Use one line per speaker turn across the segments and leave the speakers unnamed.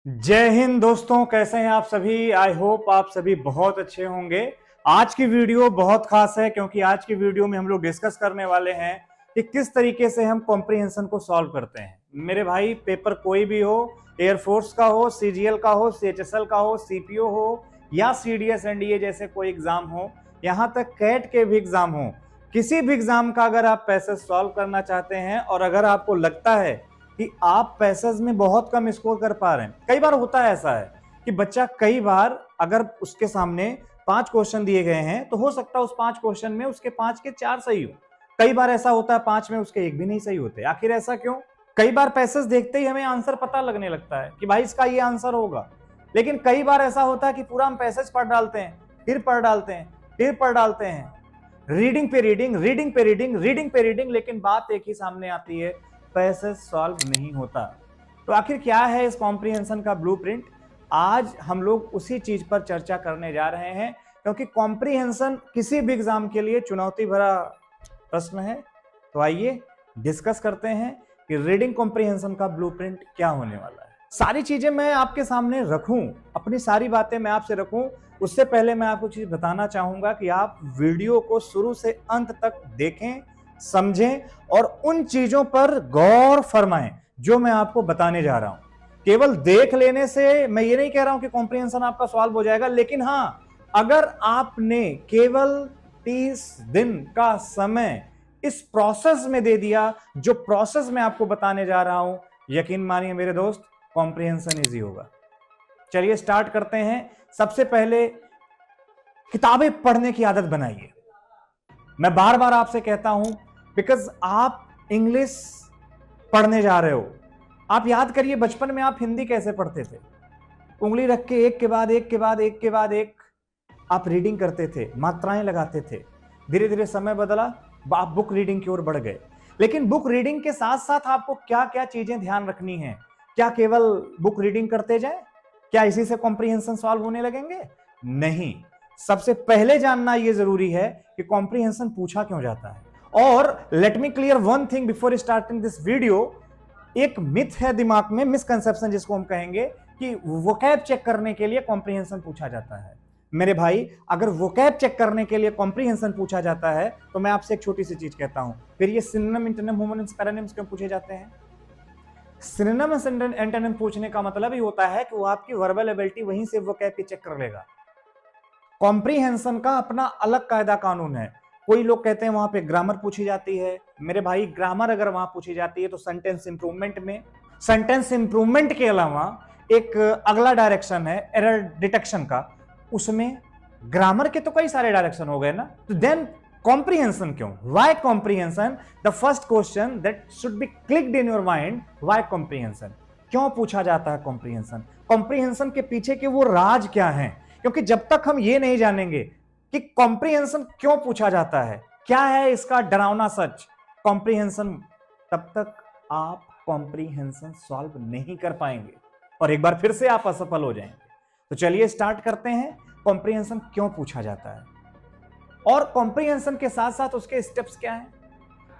जय हिंद दोस्तों, कैसे हैं आप सभी। आई होप आप सभी बहुत अच्छे होंगे। आज की वीडियो बहुत खास है क्योंकि आज की वीडियो में हम लोग डिस्कस करने वाले हैं कि किस तरीके से हम कॉम्प्रिहेंशन को सॉल्व करते हैं। मेरे भाई, पेपर कोई भी हो, एयरफोर्स का हो, सीजीएल का हो, सीएचएसएल का हो, सीपीओ हो या सीडीएस एनडीए जैसे कोई एग्जाम हो, यहां तक कैट के भी एग्जाम हो, किसी भी एग्जाम का अगर आप पैसेज सॉल्व करना चाहते हैं और अगर आपको लगता है कि आप पैसेज में बहुत कम स्कोर कर पा रहे हैं। कई बार होता है ऐसा है कि बच्चा कई बार अगर उसके सामने 5 क्वेश्चन दिए गए हैं तो हो सकता है उस 5 क्वेश्चन में उसके 5 के 4 सही हो। कई बार ऐसा होता है 5 में उसके 1 भी नहीं सही होते। आखिर ऐसा क्यों? कई बार पैसेज देखते ही हमें आंसर पता लगने लगता है कि भाई इसका ये आंसर होगा, लेकिन कई बार ऐसा होता है कि पूरा हम पैसेज पढ़ डालते हैं, फिर पढ़ डालते हैं, फिर पढ़ डालते हैं, रीडिंग पे रीडिंग, रीडिंग पे रीडिंग, रीडिंग पे रीडिंग, लेकिन बात एक ही सामने आती है, पैसेज सॉल्व नहीं होता। तो आखिर क्या है इस कॉम्प्रिहेंशन का ब्लूप्रिंट? आज हम लोग उसी चीज पर चर्चा करने जा रहे हैं क्योंकि कॉम्प्रिहेंशन किसी भी एग्जाम के लिए चुनौती भरा प्रश्न है। तो आइए डिस्कस करते हैं कि रीडिंग कॉम्प्रिहेंशन का ब्लूप्रिंट क्या होने वाला है। सारी चीजें मैं आपके सामने रखूं, अपनी सारी बातें मैं आपसे रखूं, उससे पहले मैं आपको चीज बताना चाहूंगा कि आप वीडियो को शुरू से अंत तक देखें, समझें और उन चीजों पर गौर फरमाएं जो मैं आपको बताने जा रहा हूं। केवल देख लेने से मैं ये नहीं कह रहा हूं कि कॉम्प्रिहेंशन आपका सॉल्व हो जाएगा, लेकिन हां, अगर आपने केवल 30 दिन का समय इस प्रोसेस में दे दिया, जो प्रोसेस मैं आपको बताने जा रहा हूं, यकीन मानिए मेरे दोस्त, कॉम्प्रिहेंशन इजी होगा। चलिए स्टार्ट करते हैं। सबसे पहले किताबें पढ़ने की आदत बनाइए। मैं बार बार आपसे कहता हूं बिकॉज आप इंग्लिश पढ़ने जा रहे हो। आप याद करिए, बचपन में आप हिंदी कैसे पढ़ते थे? उंगली रख के एक के बाद एक के बाद एक के बाद एक आप रीडिंग करते थे, मात्राएं लगाते थे। धीरे धीरे समय बदला, आप बुक रीडिंग की ओर बढ़ गए। लेकिन बुक रीडिंग के साथ साथ आपको क्या क्या चीजें ध्यान रखनी है? क्या केवल बुक रीडिंग करते जाएं? क्या इसी से कॉम्प्रिहेंशन सॉल्व होने लगेंगे? नहीं। सबसे पहले जानना यह जरूरी है कि कॉम्प्रिहेंशन पूछा क्यों जाता है। और let me clear one thing before starting this video. एक मिथ है दिमाग में, मिसकंसेप्शन जिसको हम कहेंगे, कि वोकैब चेक करने के लिए कॉम्प्रिहेंशन पूछा जाता है। मेरे भाई, अगर वोकैब चेक करने के लिए कॉम्प्रिहेंशन पूछा जाता है तो मैं आपसे एक छोटी सी चीज कहता हूं, फिर ये सिनोनिम, इंटोनिम, होमोनिम्स, पैरानिम्स क्यों पूछे जाते हैं? सिनोनिम एंटोनिम पूछने का मतलब ही होता है कि वो आपकी वर्बल एबिलिटी वहीं से वोकैब की चेक कर लेगा। कॉम्प्रिहेंशन का अपना अलग कायदा कानून है। कोई लोग कहते हैं वहां पे ग्रामर पूछी जाती है। मेरे भाई, ग्रामर अगर वहां पूछी जाती है तो सेंटेंस इंप्रूवमेंट में, सेंटेंस इंप्रूवमेंट के अलावा एक अगला डायरेक्शन है एरर डिटेक्शन का, उसमें ग्रामर के तो कई सारे डायरेक्शन हो गए ना। तो देन कॉम्प्रिहेंशन क्यों? Why comprehension? The first question that should be clicked in your mind, why comprehension? क्यों पूछा जाता है कॉम्प्रिहेंशन? कॉम्प्रिहेंशन के पीछे के वो राज क्या है? क्योंकि जब तक हम ये नहीं जानेंगे कि कॉम्प्रिहेंशन क्यों पूछा जाता है, क्या है इसका डरावना सच, कॉम्प्रिहेंशन, तब तक आप कॉम्प्रिहेंशन सॉल्व नहीं कर पाएंगे और एक बार फिर से आप असफल हो जाएंगे। तो चलिए स्टार्ट करते हैं, कॉम्प्रिहेंशन क्यों पूछा जाता है और कॉम्प्रिहेंशन के साथ साथ उसके स्टेप्स क्या हैं।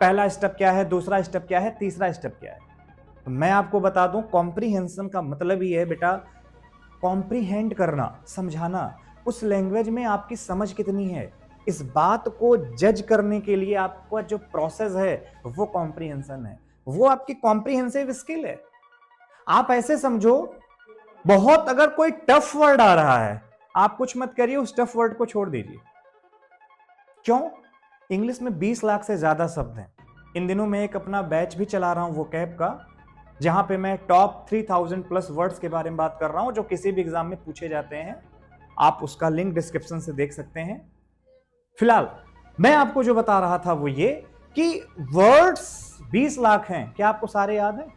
पहला स्टेप क्या है, दूसरा स्टेप क्या है, तीसरा स्टेप क्या है? तो मैं आपको बता दूं, कॉम्प्रिहेंशन का मतलब ही है बेटा, कॉम्प्रिहेंड करना, समझाना। उस लैंग्वेज में आपकी समझ कितनी है, इस बात को जज करने के लिए आपका जो प्रोसेस है वो कॉम्प्रिहेंशन है, वो आपकी कॉम्प्रिहेंसिव स्किल है। आप ऐसे समझो, बहुत अगर कोई टफ वर्ड आ रहा है, आप कुछ मत करिए, उस टफ वर्ड को छोड़ दीजिए। क्यों? इंग्लिश में 20 लाख से ज्यादा शब्द हैं। इन दिनों मैं एक अपना बैच भी चला रहा हूं वोकैब का, जहां पे मैं टॉप 3000 प्लस वर्ड्स के बारे में बात कर रहा हूं जो किसी भी एग्जाम में पूछे जाते हैं। आप उसका लिंक डिस्क्रिप्शन से देख सकते हैं। फिलहाल मैं आपको जो बता रहा था वो ये कि वर्ड्स 20 लाख हैं। क्या आपको सारे याद हैं?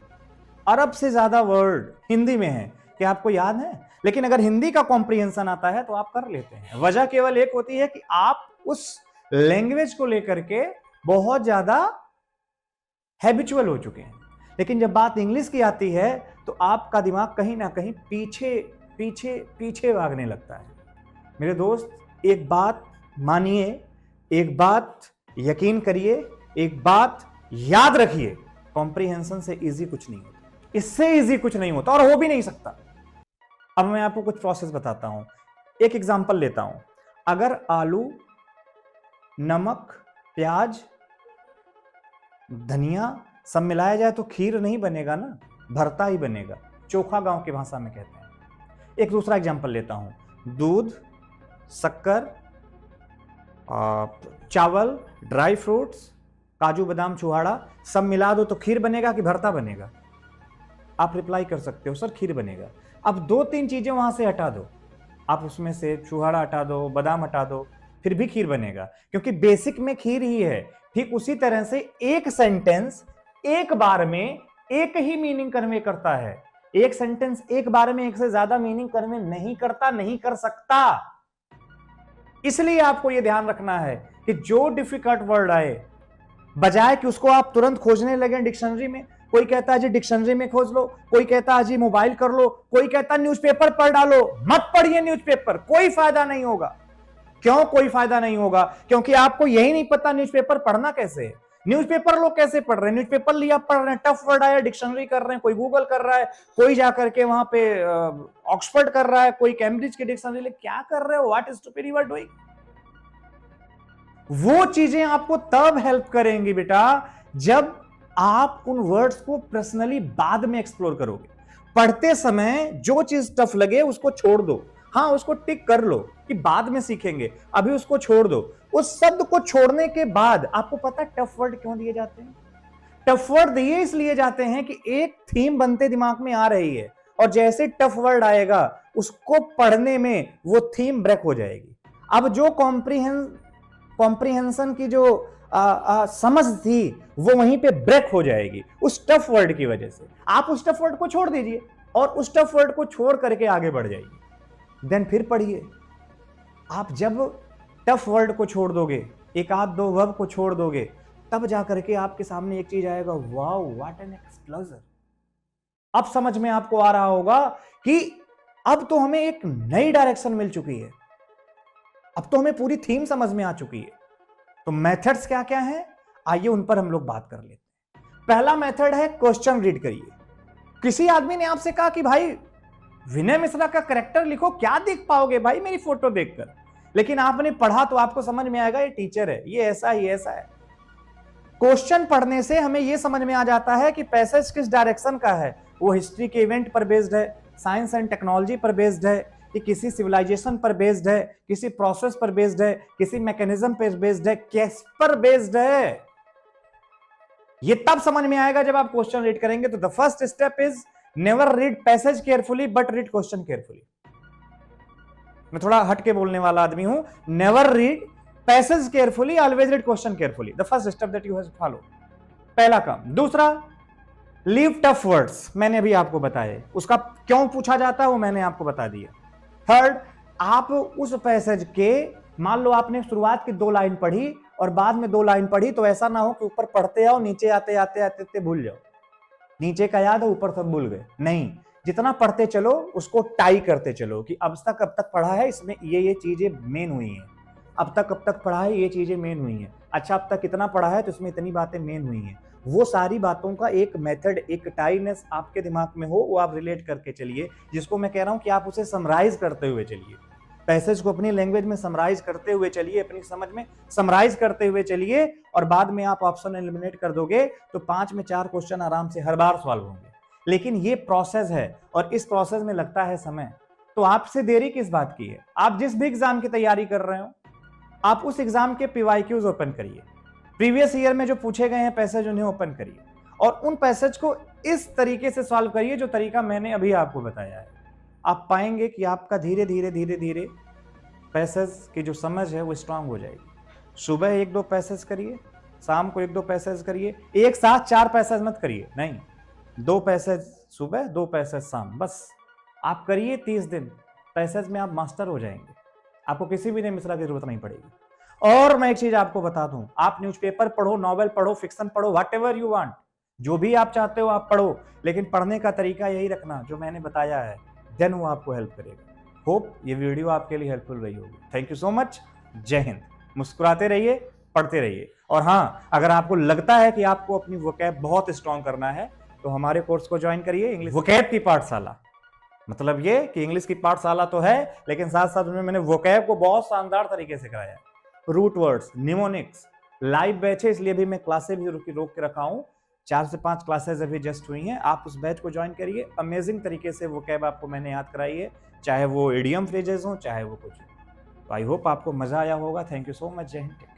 अरब से ज्यादा वर्ड हिंदी में है। क्या आपको याद है? लेकिन अगर हिंदी का कॉम्प्रिहेंशन आता है तो आप कर लेते हैं। वजह केवल एक होती है कि आप उस लैंग्वेज को लेकर के बहुत ज्यादा हैबिचुअल हो चुके हैं। लेकिन जब बात इंग्लिश की आती है तो आपका दिमाग कहीं ना कहीं पीछे पीछे पीछे भागने लगता है। मेरे दोस्त, एक बात मानिए, एक बात यकीन करिए, एक बात याद रखिए, कॉम्प्रिहेंशन से इजी कुछ नहीं होता, इससे इजी कुछ नहीं होता और हो भी नहीं सकता। अब मैं आपको कुछ प्रोसेस बताता हूं, एक एग्जांपल लेता हूं। अगर आलू, नमक, प्याज, धनिया सब मिलाया जाए तो खीर नहीं बनेगा ना, भरता ही बनेगा। चोखा गांव की भाषा में कहते हैं। एक दूसरा एग्जांपल लेता हूं, दूध, शक्कर, चावल, ड्राई फ्रूट्स, काजू बादाम छुहाड़ा सब मिला दो तो खीर बनेगा कि भरता बनेगा? आप रिप्लाई कर सकते हो सर खीर बनेगा। अब 2-3 चीजें वहां से हटा दो, आप उसमें से छुहाड़ा हटा दो, बादाम हटा दो, फिर भी खीर बनेगा, क्योंकि बेसिक में खीर ही है। ठीक उसी तरह से एक सेंटेंस एक बार में एक ही मीनिंग कन्वे करता है। एक सेंटेंस एक बार में एक से ज्यादा मीनिंग कन्वे नहीं करता, नहीं कर सकता। इसलिए आपको यह ध्यान रखना है कि जो डिफिकल्ट वर्ड आए, बजाय कि उसको आप तुरंत खोजने लगे डिक्शनरी में, कोई कहता है जी डिक्शनरी में खोज लो, कोई कहता है जी मोबाइल कर लो, कोई कहता है न्यूज़पेपर पढ़ डालो। मत पढ़िए न्यूज़पेपर, कोई फायदा नहीं होगा। क्यों कोई फायदा नहीं होगा? क्योंकि आपको यही नहीं पता न्यूज़पेपर पढ़ना कैसे है। न्यूज़पेपर लोग कैसे पढ़ रहे हैं? न्यूज़पेपर लिया पढ़ रहे हैं, टफ वर्ड आया डिक्शनरी कर रहे हैं, कोई गूगल कर रहा है, कोई जाकर के वहां पे ऑक्सफोर्ड कर रहा है, कोई कैम्ब्रिज की डिक्शनरी ले। क्या कर रहे हो? What stupid you are doing? वो चीजें आपको तब हेल्प करेंगी बेटा जब आप उन वर्ड्स को पर्सनली बाद में एक्सप्लोर करोगे। पढ़ते समय जो चीज टफ लगे उसको छोड़ दो, हाँ उसको टिक कर लो कि बाद में सीखेंगे, अभी उसको छोड़ दो। उस शब्द को छोड़ने के बाद आपको पता टफ वर्ड क्यों दिए जाते हैं? टफ वर्ड दिए इसलिए जाते हैं कि एक थीम बनते दिमाग में आ रही है, और जैसे टफ वर्ड आएगा उसको पढ़ने में वो थीम ब्रेक हो जाएगी। अब जो कॉम्प्रिहेंशन की जो समझ थी वो वहीं पे ब्रेक हो जाएगी उस टफ वर्ड की वजह से। आप उस टफ वर्ड को छोड़ दीजिए और उस टफ वर्ड को छोड़ करके आगे बढ़ जाइए, देन फिर पढ़िए। आप जब टफ वर्ड को छोड़ दोगे, एक आध दो वर्ब को छोड़ दोगे, तब जाकर के आपके सामने एक चीज आएगा, वाओ व्हाट एन एक्सप्लोजर। अब समझ में आपको आ रहा होगा कि अब तो हमें एक नई डायरेक्शन मिल चुकी है, अब तो हमें पूरी थीम समझ में आ चुकी है। तो मेथड्स क्या क्या हैं, आइए उन पर हम लोग बात कर लेते हैं। पहला मेथड है क्वेश्चन रीड करिए। किसी आदमी ने आपसे कहा कि भाई विनय मिश्रा का कैरेक्टर लिखो, क्या देख पाओगे भाई मेरी फोटो देखकर? लेकिन आपने पढ़ा तो आपको समझ में आएगा ये टीचर है, ये ऐसा ही ऐसा है। क्वेश्चन पढ़ने से हमें यह समझ में आ जाता है कि पैसेज किस डायरेक्शन का है। वो हिस्ट्री के इवेंट पर बेस्ड है, साइंस एंड टेक्नोलॉजी पर बेस्ड है, कि किसी सिविलाइजेशन पर बेस्ड है, किसी प्रोसेस पर बेस्ड है, किसी मैकेनिज्म पर बेस्ड है, किस पर बेस्ड है। ये तब समझ में आएगा जब आप क्वेश्चन रीड करेंगे। तो the first step is never read passage carefully but read question carefully. मैं थोड़ा हटके बोलने वाला आदमी हूं। Never read passage carefully, always read question carefully. The first step that you have to follow, पहला काम। दूसरा, लीव टफ वर्ड्स, मैंने अभी आपको बताया, उसका क्यों पूछा जाता है वो मैंने आपको बता दिया। थर्ड, आप उस पैसेज के, मान लो आपने शुरुआत की 2 लाइन पढ़ी और बाद में 2 लाइन पढ़ी, तो ऐसा ना हो कि ऊपर पढ़ते आओ, नीचे आते आते आते आते भूल जाओ। नीचे का याद है, ऊपर सब भूल गए, नहीं। जितना पढ़ते चलो उसको टाई करते चलो कि अब तक पढ़ा है, इसमें ये चीजें मेन हुई हैं, अब तक पढ़ा है, ये चीजें मेन हुई हैं। अच्छा अब तक कितना पढ़ा है, तो इसमें इतनी बातें मेन हुई हैं। वो सारी बातों का एक मेथड, एक टाइनेस आपके दिमाग में हो, वो आप रिलेट करके चलिए, जिसको मैं कह रहा हूं कि आप उसे समराइज करते हुए चलिए। पैसेज को अपनी लैंग्वेज में समराइज करते हुए चलिए, अपनी समझ में समराइज करते हुए चलिए, और बाद में आप ऑप्शन एलिमिनेट कर दोगे तो 5 में 4 क्वेश्चन आराम से हर बार सॉल्व होंगे। लेकिन ये प्रोसेस है और इस प्रोसेस में लगता है समय। तो आपसे देरी किस बात की है? आप जिस भी एग्जाम की तैयारी कर रहे हो, आप उस एग्जाम के पीवाईक्यूज ओपन करिए, प्रीवियस ईयर में जो पूछे गए हैं पैसेज उन्हें ओपन करिए, और उन पैसेज को इस तरीके से सॉल्व करिए जो तरीका मैंने अभी आपको बताया है। आप पाएंगे कि आपका धीरे धीरे धीरे धीरे पैसेज की जो समझ है वो स्ट्रांग हो जाएगी। सुबह 1-2 पैसेज करिए, शाम को 1-2 पैसेज करिए, एक साथ 4 पैसेज मत करिए, नहीं, 2 पैसेज सुबह, 2 पैसेज शाम, बस आप करिए 30 दिन। पैसेज में आप मास्टर हो जाएंगे, आपको किसी भी विनय मिश्रा की जरूरत नहीं पड़ेगी। और मैं एक चीज आपको बता दूं, आप न्यूज़पेपर पढ़ो, नॉवेल पढ़ो, फिक्शन पढ़ो, व्हाटएवर यू वांट, जो भी आप चाहते हो आप पढ़ो, लेकिन पढ़ने का तरीका यही रखना जो मैंने बताया है, देन वो आपको हेल्प करेगा। होप ये वीडियो आपके लिए हेल्पफुल रही होगी। थैंक यू सो मच, जय हिंद। मुस्कुराते रहिए, पढ़ते रहिए, और हाँ, अगर आपको लगता है कि आपको अपनी वोकैब बहुत स्ट्रॉन्ग करना है तो हमारे कोर्स को ज्वाइन करिए, इंग्लिश वोकैब की पाठशाला। मतलब ये कि इंग्लिश की पाठशाला तो है, लेकिन साथ साथ उनमें मैंने वोकैब को बहुत शानदार तरीके से कराया है। Root words, mnemonics, live batch है, इसलिए भी मैं क्लासेस भी रोक के रखा हूँ। 4 से 5 क्लासेस अभी जस्ट हुई हैं, आप उस बैच को ज्वाइन करिए। अमेजिंग तरीके से वोकैब आपको मैंने याद कराई है, चाहे वो इडियम फ्रेजेस हो, चाहे वो कुछ। तो आई होप आपको मजा आया होगा। Thank you so much. जय हिंद।